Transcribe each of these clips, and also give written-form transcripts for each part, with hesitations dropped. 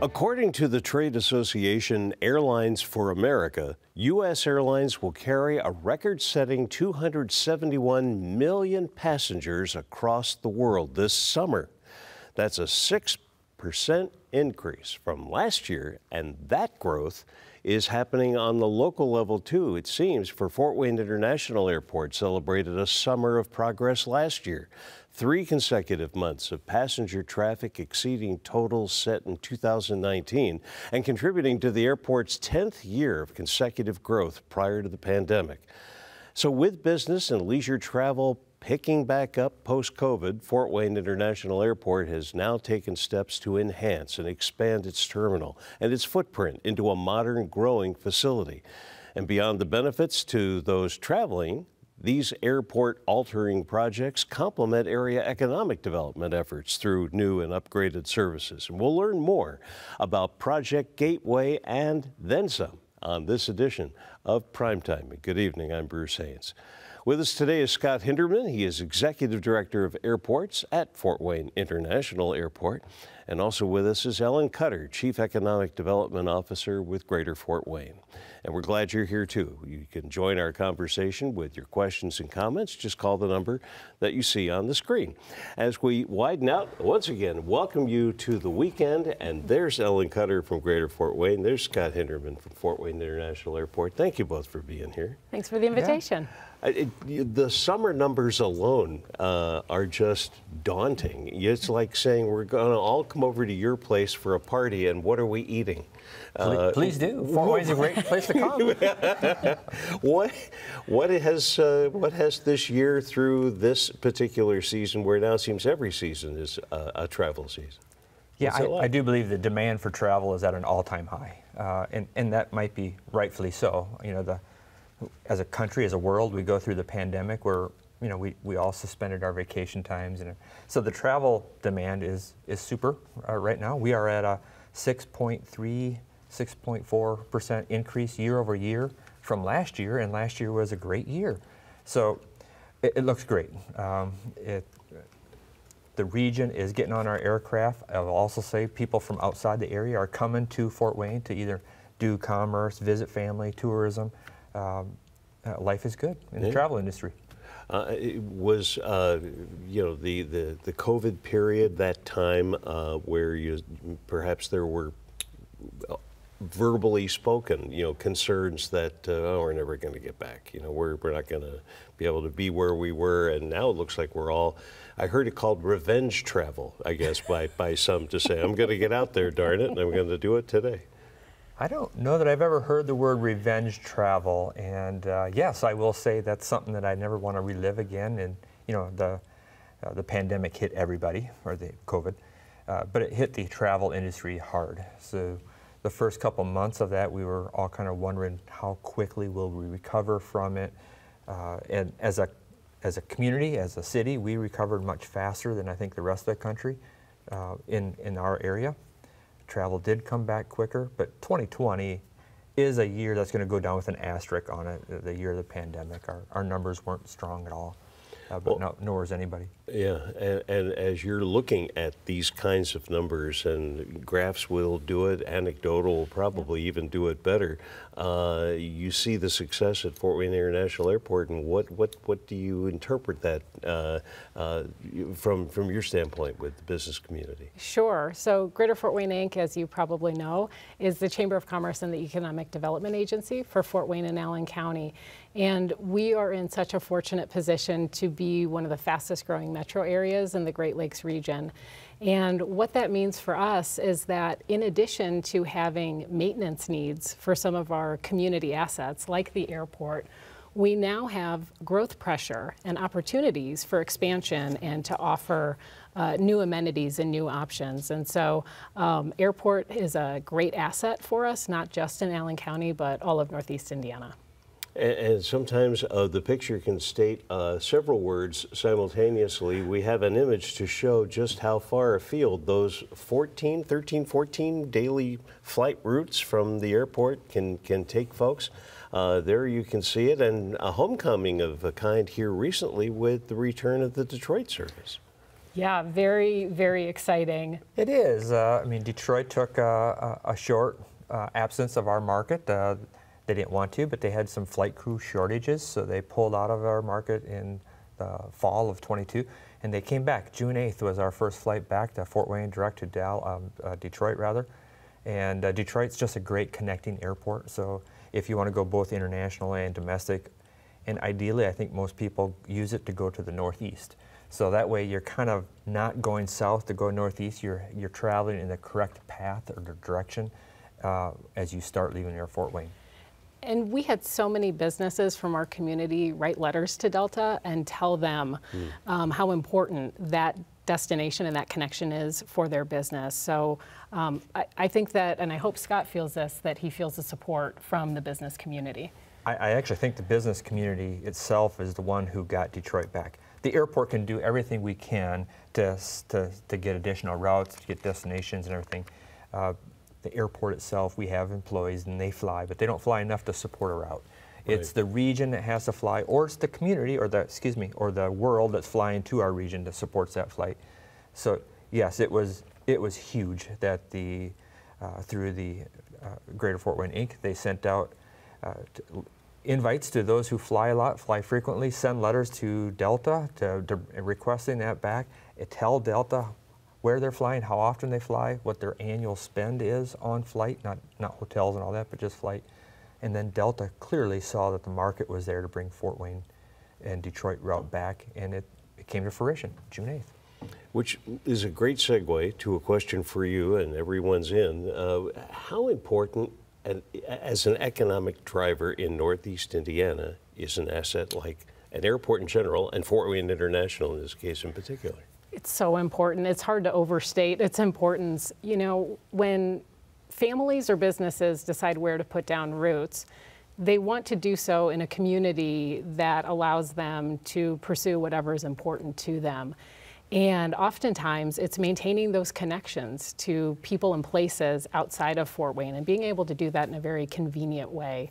According to the trade association Airlines for America, U.S. Airlines will carry a record-setting 271 million passengers across the world this summer. That's a 6% increase from last year, and that growth is happening on the local level too. It seems for Fort Wayne International Airport celebrated a summer of progress last year. 3 consecutive months of passenger traffic exceeding totals set in 2019 and contributing to the airport's 10th year of consecutive growth prior to the pandemic. So with business and leisure travel picking back up post-COVID, Fort Wayne International Airport has now taken steps to enhance and expand its terminal and its footprint into a modern, growing facility. And beyond the benefits to those traveling, these airport-altering projects complement area economic development efforts through new and upgraded services. And we'll learn more about Project Gateway and then some on this edition of Primetime. Good evening, I'm Bruce Haines. With us today is Scott Hinderman. He is Executive Director of Airports at Fort Wayne International Airport. And also with us is Ellen Cutter, Chief Economic Development Officer with Greater Fort Wayne. And we're glad you're here too. You can join our conversation with your questions and comments. Just call the number that you see on the screen. As we widen out, once again, welcome you to the weekend. And there's Ellen Cutter from Greater Fort Wayne. There's Scott Hinderman from Fort Wayne International Airport. Thank you both for being here. Thanks for the invitation. The summer numbers alone are just daunting. It's like saying we're going to all come over to your place for a party, and what are we eating? Please do. Fort Wayne's a great place to come. What has this year through this particular season, where now it seems every season is a travel season? Yeah, I do believe the demand for travel is at an all-time high, and that might be rightfully so. You know, as a country, as a world, we go through the pandemic where, you know, we all suspended our vacation times. And so the travel demand is super right now. We are at a 6.4% increase year over year from last year, and last year was a great year. So it looks great. The region is getting on our aircraft. I'll also say people from outside the area are coming to Fort Wayne to either do commerce, visit family, tourism. Life is good in the travel industry. It was, you know, the COVID period, that time where perhaps there were verbally spoken, you know, concerns that, oh, we're never going to get back. You know, we're not going to be able to be where we were. And now it looks like we're all, I heard it called revenge travel, I guess, by some to say, I'm going to get out there, darn it, and I'm going to do it today. I don't know that I've ever heard the word revenge travel, and yes, I will say that's something that I never want to relive again. And you know, the pandemic hit everybody, or the COVID, but it hit the travel industry hard. So the first couple months of that, we were all kind of wondering how quickly will we recover from it. And as a community, as a city, we recovered much faster than I think the rest of the country in our area. Travel did come back quicker, but 2020 is a year that's going to go down with an asterisk on it, the year of the pandemic. Our numbers weren't strong at all, but nor is anybody. Yeah, and as you're looking at these kinds of numbers, and graphs will do it, anecdotal will probably even do it better, you see the success at Fort Wayne International Airport, and what do you interpret that from your standpoint with the business community? Sure. So Greater Fort Wayne, Inc., as you probably know, is the Chamber of Commerce and the Economic Development Agency for Fort Wayne and Allen County. And we are in such a fortunate position to be one of the fastest growing metro areas in the Great Lakes region. And what that means for us is that in addition to having maintenance needs for some of our community assets, like the airport, we now have growth pressure and opportunities for expansion and to offer new amenities and new options. And so airport is a great asset for us, not just in Allen County, but all of Northeast Indiana. And sometimes the picture can state several words simultaneously. We have an image to show just how far afield those 14 daily flight routes from the airport can take folks. There you can see it, and a homecoming of a kind here recently with the return of the Detroit service. Yeah, very, very exciting. It is. I mean, Detroit took a short absence of our market. They didn't want to, but they had some flight crew shortages, so they pulled out of our market in the fall of 22, and they came back. June 8th was our first flight back to Fort Wayne, direct to Detroit, rather. And Detroit's just a great connecting airport, so if you want to go both international and domestic, and ideally I think most people use it to go to the Northeast. So that way you're kind of not going south to go northeast, you're traveling in the correct path or the direction as you start leaving your Fort Wayne. And we had so many businesses from our community write letters to Delta and tell them how important that destination and that connection is for their business. So I think that, and I hope Scott feels this, that he feels the support from the business community. I actually think the business community itself is the one who got Detroit back. The airport can do everything we can to get additional routes, to get destinations and everything. The airport itself, we have employees and they fly, but they don't fly enough to support a route. Right. It's the region that has to fly, or it's the community, or the world that's flying to our region that supports that flight. So yes, it was huge that through the Greater Fort Wayne Inc., they sent out invites to those who fly a lot, fly frequently, send letters to Delta requesting that back, tell Delta where they're flying, how often they fly, what their annual spend is on flight, not hotels and all that, but just flight. And then Delta clearly saw that the market was there to bring Fort Wayne and Detroit route back, and it came to fruition June 8th. Which is a great segue to a question for you, and everyone's in. How important, as an economic driver in Northeast Indiana, is an asset like an airport in general, and Fort Wayne International in this case in particular? It's so important. It's hard to overstate its importance. You know, when families or businesses decide where to put down roots, they want to do so in a community that allows them to pursue whatever is important to them. And oftentimes it's maintaining those connections to people and places outside of Fort Wayne and being able to do that in a very convenient way.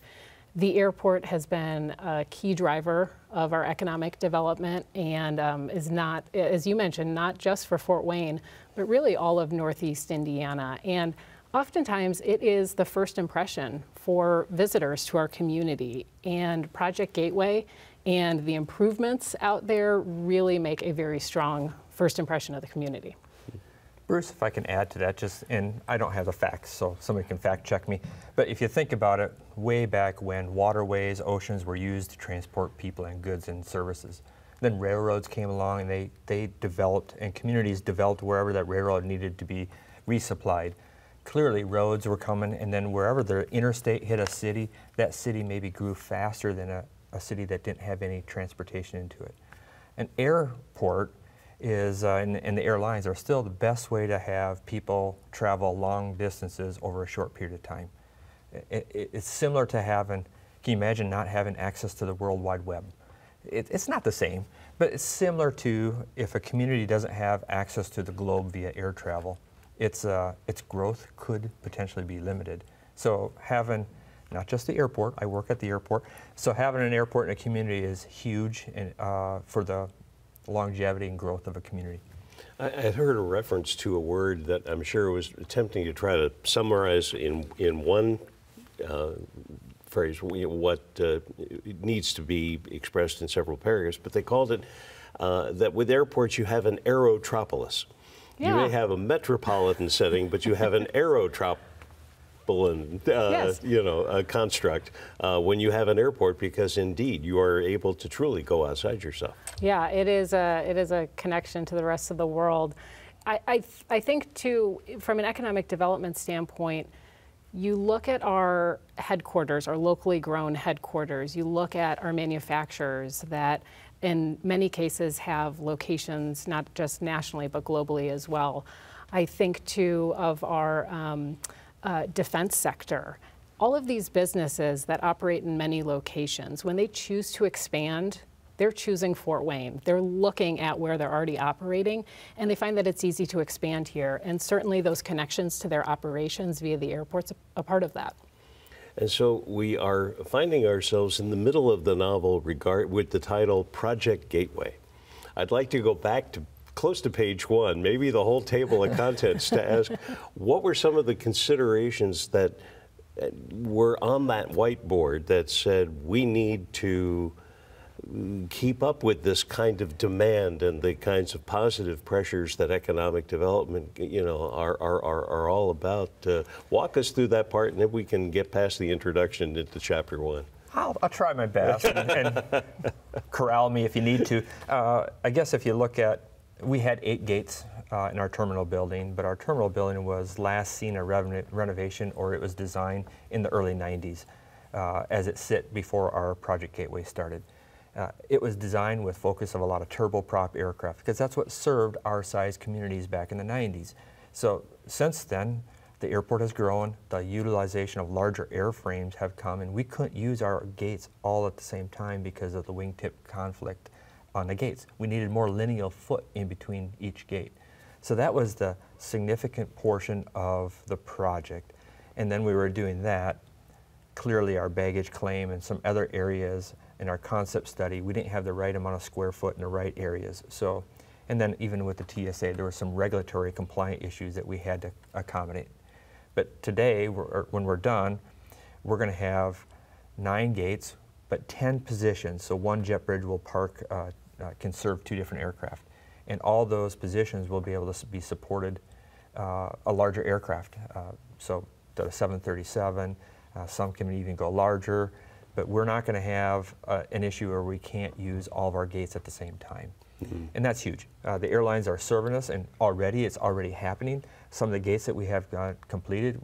The airport has been a key driver of our economic development and is not, as you mentioned, not just for Fort Wayne, but really all of Northeast Indiana. And oftentimes it is the first impression for visitors to our community, and Project Gateway and the improvements out there really make a very strong first impression of the community. Bruce, if I can add to that, and I don't have the facts, so somebody can fact check me, but if you think about it, way back when waterways, oceans were used to transport people and goods and services, then railroads came along and they developed, and communities developed wherever that railroad needed to be resupplied. Clearly roads were coming, and then wherever the interstate hit a city, that city maybe grew faster than a city that didn't have any transportation into it. An airport is, and the airlines are still the best way to have people travel long distances over a short period of time. It's similar to having, can you imagine not having access to the World Wide Web? It's not the same, but it's similar to if a community doesn't have access to the globe via air travel, its growth could potentially be limited. So having not just the airport, I work at the airport, so having an airport in a community is huge for the longevity and growth of a community. I had heard a reference to a word that I'm sure was attempting to try to summarize in one phrase what needs to be expressed in several paragraphs, but they called it that with airports you have an aerotropolis. Yeah. You may have a metropolitan setting, but you have an aerotropolis. Yes. Construct when you have an airport, because indeed you are able to truly go outside yourself. Yeah, it is a connection to the rest of the world. I think too, from an economic development standpoint, you look at our headquarters, our locally grown headquarters, you look at our manufacturers that in many cases have locations not just nationally but globally as well. I think too of our defense sector. All of these businesses that operate in many locations, when they choose to expand, they're choosing Fort Wayne. They're looking at where they're already operating, and they find that it's easy to expand here. And certainly those connections to their operations via the airport's a part of that. And so we are finding ourselves in the middle of the novel with the title Project Gateway. I'd like to go back to close to page 1, maybe the whole table of contents, to ask what were some of the considerations that were on that whiteboard that said we need to keep up with this kind of demand and the kinds of positive pressures that economic development, are all about. Walk us through that part, and then we can get past the introduction into chapter 1. I'll try my best, and corral me if you need to. I guess if you look at, we had 8 gates in our terminal building, but our terminal building was last seen a renovation, or it was designed in the early 90s as it sit before our Project Gateway started. It was designed with focus of a lot of turboprop aircraft, because that's what served our size communities back in the 90s. So since then, the airport has grown, the utilization of larger airframes have come, and we couldn't use our gates all at the same time because of the wingtip conflict on the gates. We needed more lineal foot in between each gate. So that was the significant portion of the project. And then we were doing that. Clearly our baggage claim and some other areas in our concept study, we didn't have the right amount of square foot in the right areas. So, and then even with the TSA, there were some regulatory compliant issues that we had to accommodate. But today, when we're done, we're going to have 9 gates, but 10 positions. So one jet bridge will can serve 2 different aircraft. And all those positions will be able to be supported a larger aircraft. So the 737, some can even go larger, but we're not going to have an issue where we can't use all of our gates at the same time. Mm-hmm. And that's huge. The airlines are serving us, and it's already happening. Some of the gates that we have completed,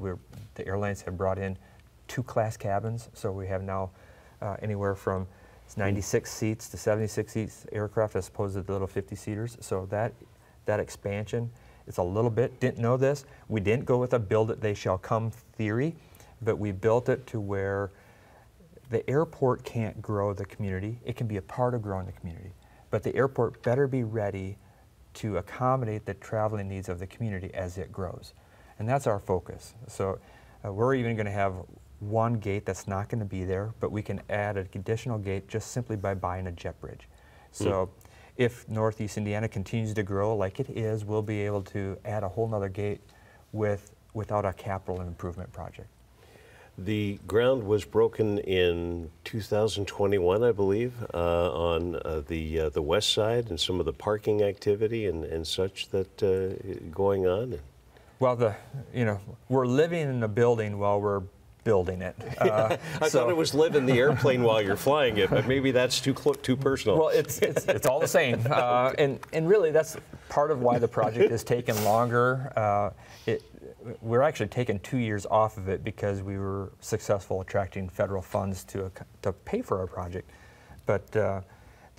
the airlines have brought in 2 class cabins, so we have now anywhere from 96 seats to 76 seats aircraft as opposed to the little 50-seaters. So that expansion is a little bit, didn't know this, we didn't go with a build it they shall come theory, but we built it to where the airport can't grow the community. It can be a part of growing the community, but the airport better be ready to accommodate the traveling needs of the community as it grows. And that's our focus. So we're even going to have 1 gate that's not going to be there, but we can add an additional gate just simply by buying a jet bridge. So if Northeast Indiana continues to grow like it is, we'll be able to add a whole nother gate without a capital improvement project. The ground was broken in 2021, I believe, on the west side, and some of the parking activity and such that going on. Well, we're living in the building while we're building it. I thought it was live in the airplane while you're flying it, but maybe that's too personal. Well, it's all the same, and really that's part of why the project has taken longer. We're actually taking 2 years off of it because we were successful attracting federal funds to pay for our project. But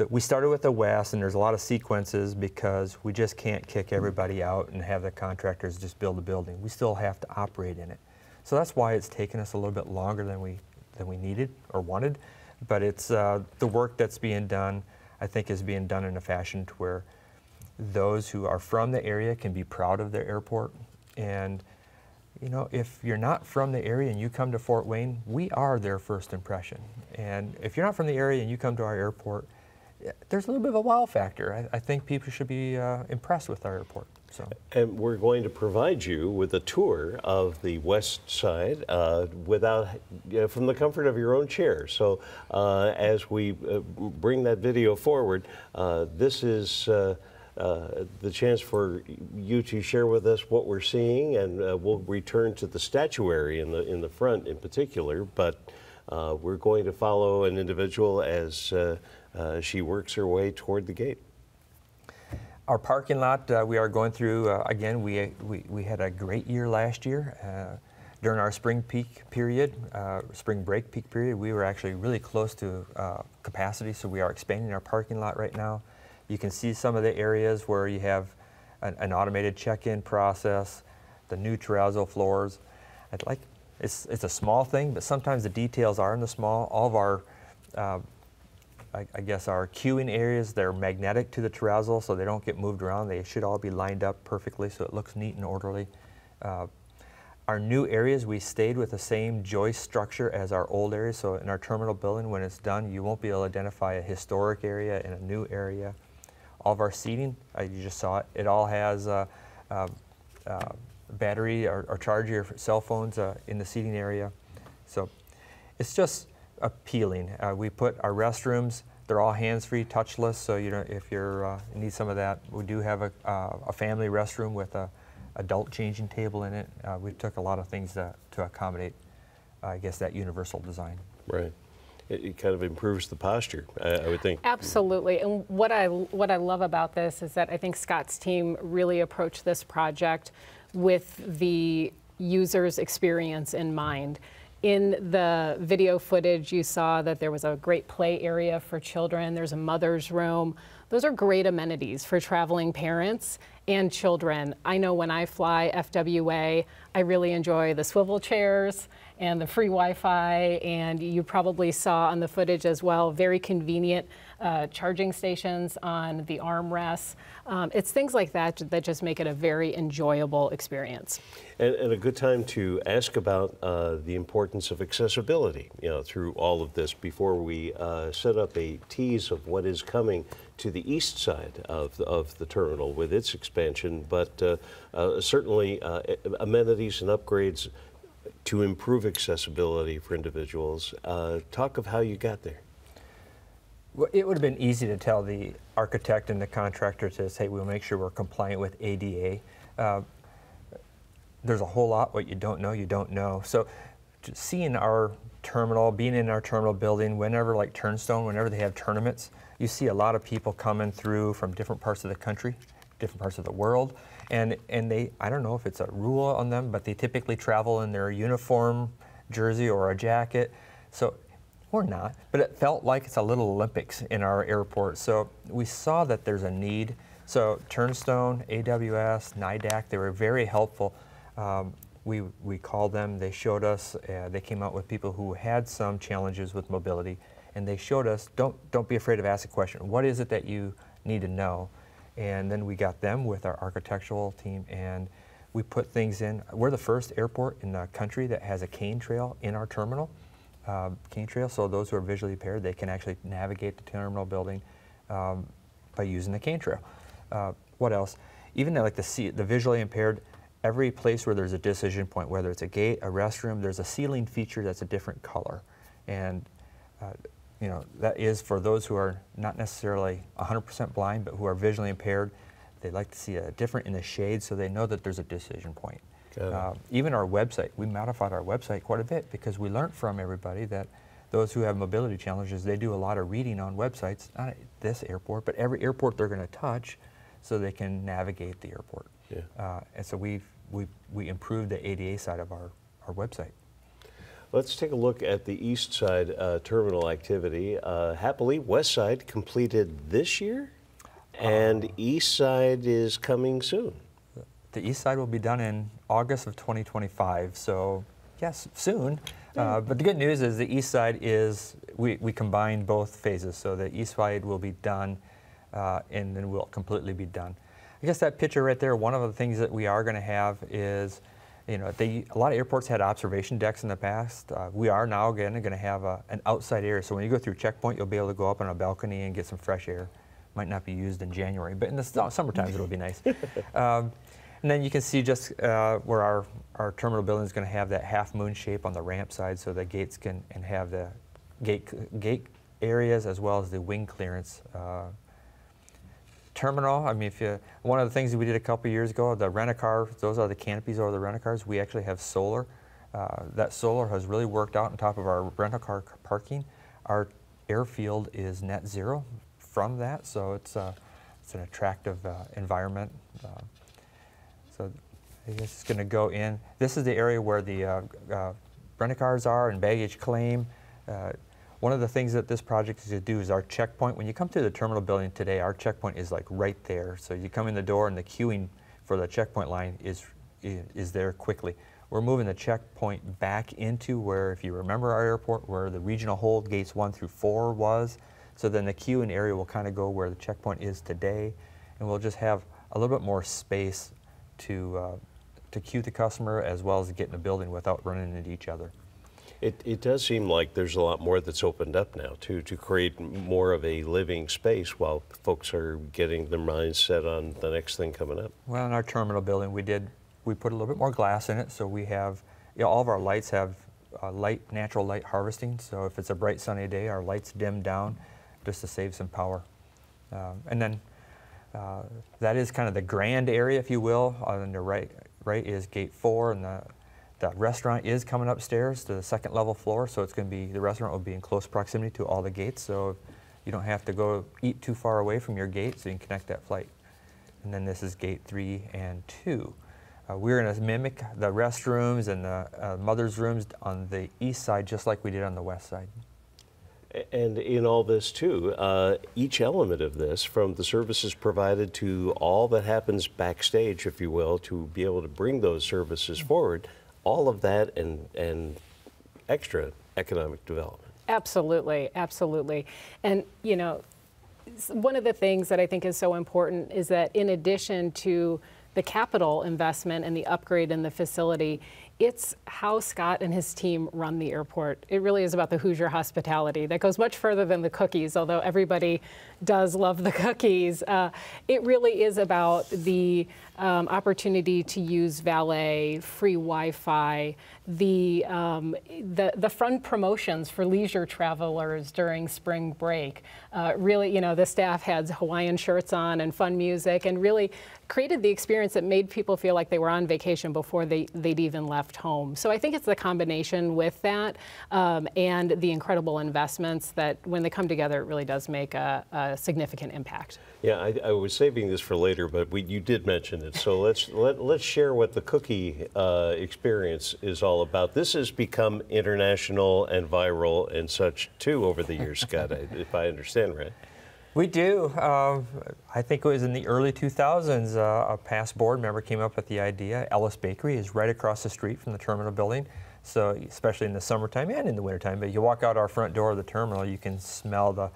we started with the west, and there's a lot of sequences because we just can't kick everybody out and have the contractors just build a building. We still have to operate in it. So that's why it's taken us a little bit longer than we needed or wanted. But it's the work that's being done, I think, is being done in a fashion to where those who are from the area can be proud of their airport. And if you're not from the area and you come to Fort Wayne, we are their first impression. And if you're not from the area and you come to our airport, there's a little bit of a wow factor. I think people should be impressed with our airport. So. And we're going to provide you with a tour of the west side from the comfort of your own chair. So as we bring that video forward, this is the chance for you to share with us what we're seeing, and we'll return to the statuary in the front in particular, but we're going to follow an individual as she works her way toward the gate. Our parking lot, we are going through, again, we had a great year last year. During our spring peak period, spring break peak period, we were actually really close to capacity, so we are expanding our parking lot right now. You can see some of the areas where you have an automated check-in process, the new terrazzo floors. It's a small thing, but sometimes the details are in the small. All of our, I guess our queuing areas, they're magnetic to the terrazzo, so they don't get moved around. They should all be lined up perfectly, so it looks neat and orderly. Our new areas, we stayed with the same joist structure as our old areas, so in our terminal building, when it's done, you won't be able to identify a historic area and a new area. All of our seating, you just saw it, it all has battery or charge your cell phones in the seating area. So it's just appealing. We put our restrooms, they're all hands-free, touchless, so you know, if you need some of that, we do have a family restroom with a adult changing table in it. We took a lot of things to accommodate, I guess, that universal design. Right. It kind of improves the posture, I would think. Absolutely. And what I love about this is that I think Scott's team really approached this project with the user's experience in mind. In the video footage, you saw that there was a great play area for children. There's a mother's room. Those are great amenities for traveling parents and children. I know when I fly FWA, I really enjoy the swivel chairs and the free Wi-Fi, and you probably saw on the footage as well, very convenient charging stations on the armrests. It's things like that that just make it a very enjoyable experience. And a good time to ask about the importance of accessibility, you know, through all of this before we set up a tease of what is coming to the east side of the terminal with its expansion, but certainly amenities and upgrades to improve accessibility for individuals. Talk of how you got there. Well, it would have been easy to tell the architect and the contractor to say, we'll make sure we're compliant with ADA. There's a whole lot what you don't know. So seeing our terminal, being in our terminal building, whenever like Turnstone, whenever they have tournaments, you see a lot of people coming through from different parts of the country, different parts of the world. And they, I don't know if it's a rule on them, but they typically travel in their uniform jersey or a jacket. So, or not, but it felt like it's a little Olympics in our airport. So we saw that there's a need. So Turnstone, AWS, NIDAC, they were very helpful. We called them, they showed us, they came out with people who had some challenges with mobility, and they showed us, don't be afraid of asking a question. What is it that you need to know? And then we got them with our architectural team, and we put things in. We're the first airport in the country that has a cane trail in our terminal. Cane trail, so those who are visually impaired, they can actually navigate the terminal building by using the cane trail. What else? Even like the visually impaired, every place where there's a decision point, whether it's a gate, a restroom, there's a ceiling feature that's a different color. And you know, that is for those who are not necessarily 100% blind, but who are visually impaired. They like to see a different in the shade, so they know that there's a decision point. Even our website, we modified our website quite a bit because we learned from everybody that those who have mobility challenges, they do a lot of reading on websites, not at this airport, but every airport they're going to touch so they can navigate the airport. Yeah. And so we improved the ADA side of our website. Let's take a look at the east side terminal activity. Happily, west side completed this year, and east side is coming soon. The east side will be done in August of 2025, so yes, soon. But the good news is the east side is, we combined both phases, so the east side will be done and then we'll completely be done. I guess that picture right there, one of the things that we are going to have is, you know, a lot of airports had observation decks in the past. We are now again going to have an outside area, so when you go through checkpoint, you'll be able to go up on a balcony and get some fresh air. Might not be used in January, but in the summer times it'll be nice. And then you can see just where our terminal building is going to have that half moon shape on the ramp side, so the gates can have the gate areas as well as the wing clearance. Terminal, I mean, one of the things that we did a couple years ago, the rent-a-car, those are the canopies over the rent-a-cars. We actually have solar. That solar has really worked out on top of our rental-car parking. Our airfield is net zero from that, so it's an attractive environment. So I guess it's going to go in. This is the area where the rent-a-cars are and baggage claim. One of the things that this project is to do is our checkpoint. When you come to the terminal building today, our checkpoint is like right there. So you come in the door and the queuing for the checkpoint line is there quickly. We're moving the checkpoint back into where, if you remember our airport, where the regional hold gates 1 through 4 was. So then the queuing area will kind of go where the checkpoint is today, and we'll just have a little bit more space to queue the customer as well as get in the building without running into each other. It does seem like there's a lot more that's opened up now to create more of a living space while folks are getting their minds set on the next thing coming up. Well, in our terminal building, we put a little bit more glass in it, so we have, all of our lights have natural light harvesting. So if it's a bright sunny day, our lights dim down just to save some power. And then that is kind of the grand area, if you will. On the right is gate 4, and the restaurant is coming upstairs to the second level floor, so it's going to be, the restaurant will be in close proximity to all the gates, so you don't have to go eat too far away from your gate, so you can connect that flight. And then this is gate 3 and 2. We're going to mimic the restrooms and the mother's rooms on the east side, just like we did on the west side. And in all this too, each element of this, from the services provided to all that happens backstage, if you will, to be able to bring those services forward, all of that and extra economic development. Absolutely, absolutely. And you know, one of the things that I think is so important is that in addition to the capital investment and the upgrade in the facility, it's how Scott and his team run the airport. It really is about the Hoosier hospitality. That goes much further than the cookies, although everybody does love the cookies. It really is about the opportunity to use valet, free Wi-Fi, the fun promotions for leisure travelers during spring break. Really, you know, the staff had Hawaiian shirts on and fun music, and really created the experience that made people feel like they were on vacation before they'd even left home. So I think it's the combination with that and the incredible investments that when they come together, it really does make a significant impact. Yeah, I was saving this for later, but you did mention it. So let's share what the cookie experience is all about. This has become international and viral and such too over the years, Scott, if I understand right. We do. I think it was in the early 2000s, a past board member came up with the idea. Ellis Bakery is right across the street from the terminal building. So especially in the summertime and in the wintertime, but you walk out our front door of the terminal, you can smell the,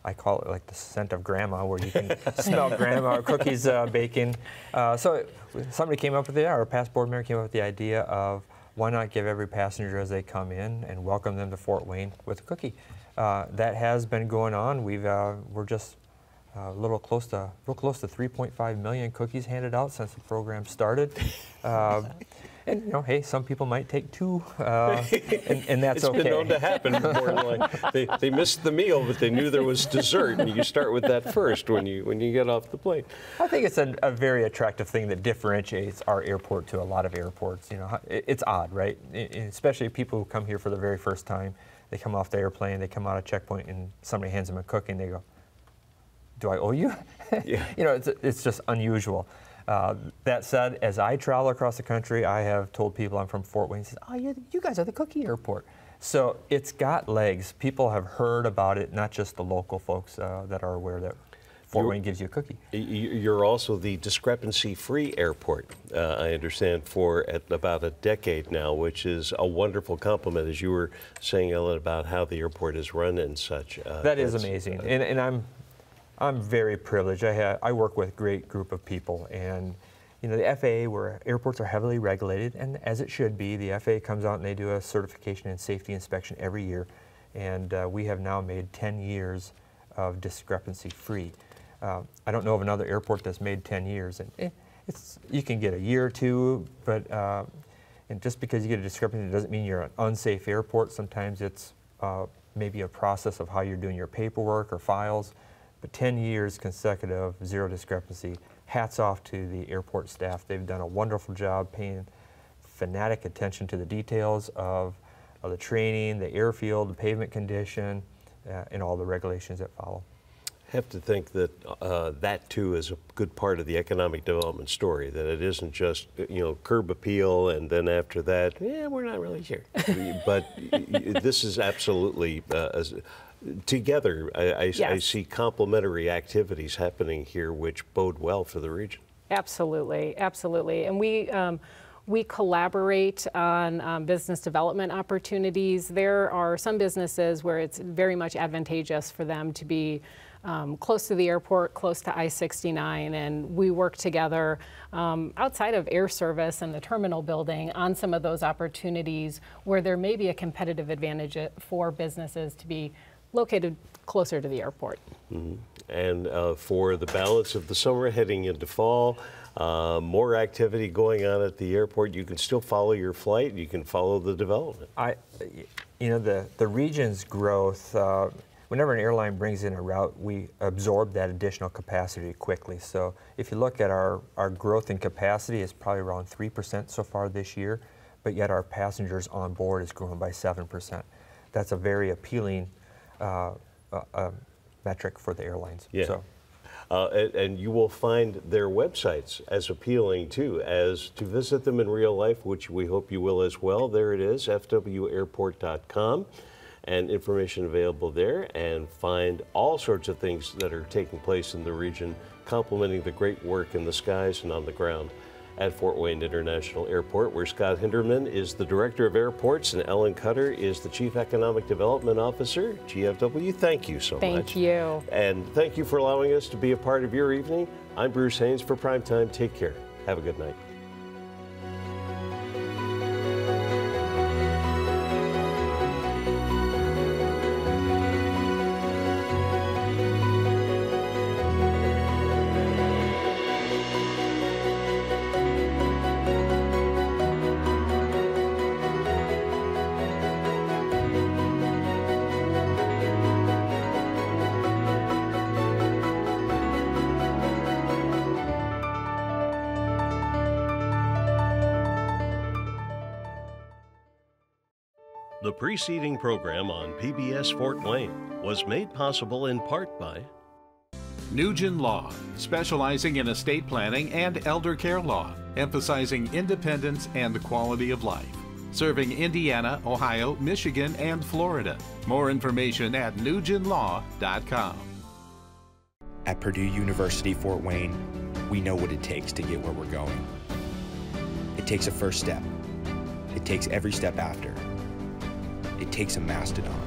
I call it like the scent of grandma, where you can smell grandma cookies baking. So somebody came up with it, our past board member came up with the idea of why not give every passenger as they come in and welcome them to Fort Wayne with a cookie. That has been going on. We're just a little close to 3.5 million cookies handed out since the program started. And you know, hey, some people might take 2, and that's okay. It's been known to happen before. Like they missed the meal, but they knew there was dessert, and you start with that first when you get off the plane. I think it's a very attractive thing that differentiates our airport to a lot of airports. You know, it's odd, right? Especially people who come here for the very first time. They come off the airplane, they come out of checkpoint, and somebody hands them a cookie, and they go, "Do I owe you?" Yeah. You know, it's just unusual. That said, as I travel across the country, I have told people I'm from Fort Wayne. Says, "Oh, you guys are the cookie airport." So it's got legs. People have heard about it, not just the local folks that are aware that Fort Wayne gives you a cookie. You're also the discrepancy-free airport, I understand, for about a decade now, which is a wonderful compliment, as you were saying, Ellen, about how the airport is run and such. That is amazing, and I'm very privileged. I work with a great group of people, and you know, the FAA, where airports are heavily regulated, and as it should be, the FAA comes out and they do a certification and safety inspection every year, and we have now made 10 years of discrepancy-free. I don't know of another airport that's made 10 years, and you can get a year or two, but and just because you get a discrepancy doesn't mean you're an unsafe airport. Sometimes it's maybe a process of how you're doing your paperwork or files. But 10 years consecutive, 0 discrepancy. Hats off to the airport staff. They've done a wonderful job paying fanatic attention to the details of the training, the airfield, the pavement condition, and all the regulations that follow. I have to think that that too is a good part of the economic development story, that it isn't just, you know, curb appeal and then after that, yeah, we're not really sure. But this is absolutely together, yes. I see complementary activities happening here which bode well for the region. Absolutely, absolutely. And we collaborate on business development opportunities. There are some businesses where it's very much advantageous for them to be close to the airport, close to I-69, and we work together outside of air service and the terminal building on some of those opportunities where there may be a competitive advantage for businesses to be located closer to the airport. Mm-hmm. And for the balance of the summer heading into fall, more activity going on at the airport. You can still follow your flight. You can follow the development. You know, the region's growth, whenever an airline brings in a route, we absorb that additional capacity quickly. So if you look at our growth in capacity, it's probably around 3% so far this year, but yet our passengers on board is growing by 7%. That's a very appealing metric for the airlines. Yeah. So. And you will find their websites as appealing too, as to visit them in real life, which we hope you will as well. There it is, fwairport.com, and information available there, and find all sorts of things that are taking place in the region, complementing the great work in the skies and on the ground at Fort Wayne International Airport, where Scott Hinderman is the Director of Airports and Ellen Cutter is the Chief Economic Development Officer. GFW, thank you so much. Thank you. And thank you for allowing us to be a part of your evening. I'm Bruce Haines for Primetime. Take care. Have a good night. The preceding program on PBS Fort Wayne was made possible in part by Nugent Law, specializing in estate planning and elder care law, emphasizing independence and quality of life. Serving Indiana, Ohio, Michigan, and Florida. More information at nugentlaw.com. At Purdue University Fort Wayne, we know what it takes to get where we're going. It takes a first step. It takes every step after. It takes a mastodon.